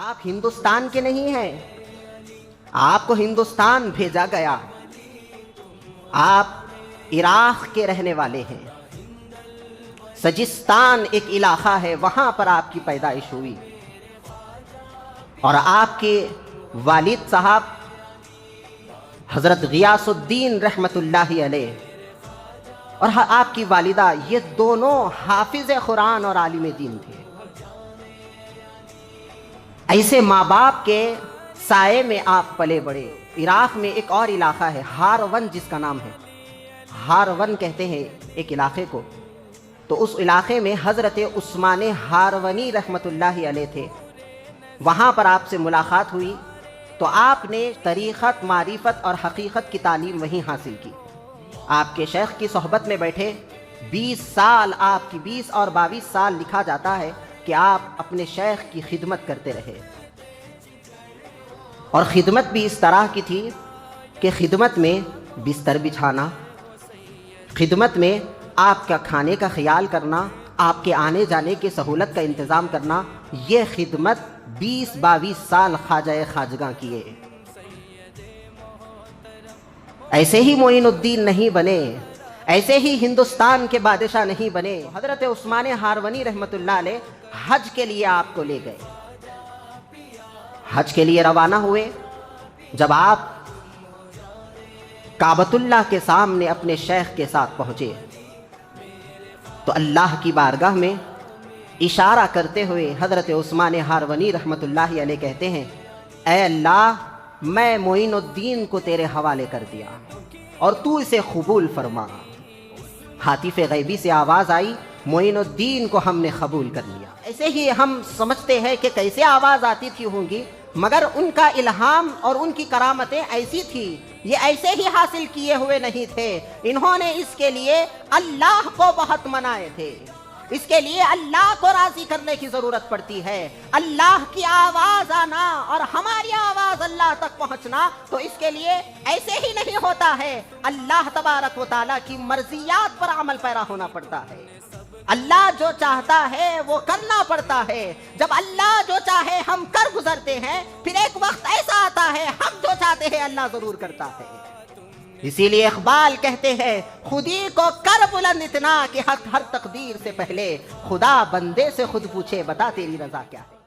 آپ ہندوستان کے نہیں ہیں، آپ کو ہندوستان بھیجا گیا، آپ عراق کے رہنے والے ہیں، سجستان ایک علاقہ ہے، وہاں پر آپ کی پیدائش ہوئی، اور آپ کے والد صاحب حضرت غیاث الدین رحمت اللہ علیہ اور آپ کی والدہ، یہ دونوں حافظ قرآن اور عالم دین تھے۔ ایسے ماں باپ کے سائے میں آپ پلے بڑے۔ عراق میں ایک اور علاقہ ہے ہارون، جس کا نام ہے ہارون کہتے ہیں ایک علاقے کو، تو اس علاقے میں حضرت عثمان ہارونی رحمت اللہ علیہ تھے، وہاں پر آپ سے ملاقات ہوئی تو آپ نے طریقت، معرفت اور حقیقت کی تعلیم وہیں حاصل کی۔ آپ کے شیخ کی صحبت میں بیٹھے 20 سال، آپ کی 20 اور 22 سال لکھا جاتا ہے کہ آپ اپنے شیخ کی خدمت کرتے رہے، اور خدمت بھی اس طرح کی تھی کہ خدمت میں بستر بچھانا، خدمت میں آپ کا کھانے کا خیال کرنا، آپ کے آنے جانے کی سہولت کا انتظام کرنا، یہ خدمت 20-22 سال خواجہ خواجگاں کیے۔ ایسے ہی معین الدین نہیں بنے، ایسے ہی ہندوستان کے بادشاہ نہیں بنے۔ حضرت عثمان ہارونی رحمت اللہ علیہ حج کے لیے آپ کو لے گئے، حج کے لیے روانہ ہوئے۔ جب آپ کعبۃ اللہ کے سامنے اپنے شیخ کے ساتھ پہنچے تو اللہ کی بارگاہ میں اشارہ کرتے ہوئے حضرت عثمان ہارونی رحمت اللہ علیہ کہتے ہیں، اے اللہ، میں معین الدین کو تیرے حوالے کر دیا اور تو اسے قبول فرما۔ ہاتف غیبی سے آواز آئی، معین الدین کو ہم نے قبول کر لیا۔ ایسے ہی ہم سمجھتے ہیں کہ کیسے آواز آتی تھی ہوں گی، مگر ان کا الہام اور ان کی کرامتیں ایسی تھی، یہ ایسے ہی حاصل کیے ہوئے نہیں تھے، انہوں نے اس کے لیے اللہ کو بہت منائے تھے، اس کے لیے اللہ کو راضی کرنے کی ضرورت پڑتی ہے۔ اللہ کی آواز آنا اور ہماری آواز اللہ تک پہنچنا تو اس کے لیے ایسے ہی نہیں ہوتا ہے، اللہ تبارک و تعالیٰ کی مرضیات پر عمل پیرا ہونا پڑتا ہے۔ اللہ جو چاہتا ہے وہ کرنا پڑتا ہے، جب اللہ جو چاہے ہم کر گزرتے ہیں، پھر ایک وقت ایسا آتا ہے ہم جو چاہتے ہیں اللہ ضرور کرتا ہے۔ اسی لیے اقبال کہتے ہیں، خودی کو کر بلند اتنا کہ ہر تقدیر سے پہلے خدا بندے سے خود پوچھے، بتا تیری رضا کیا ہے۔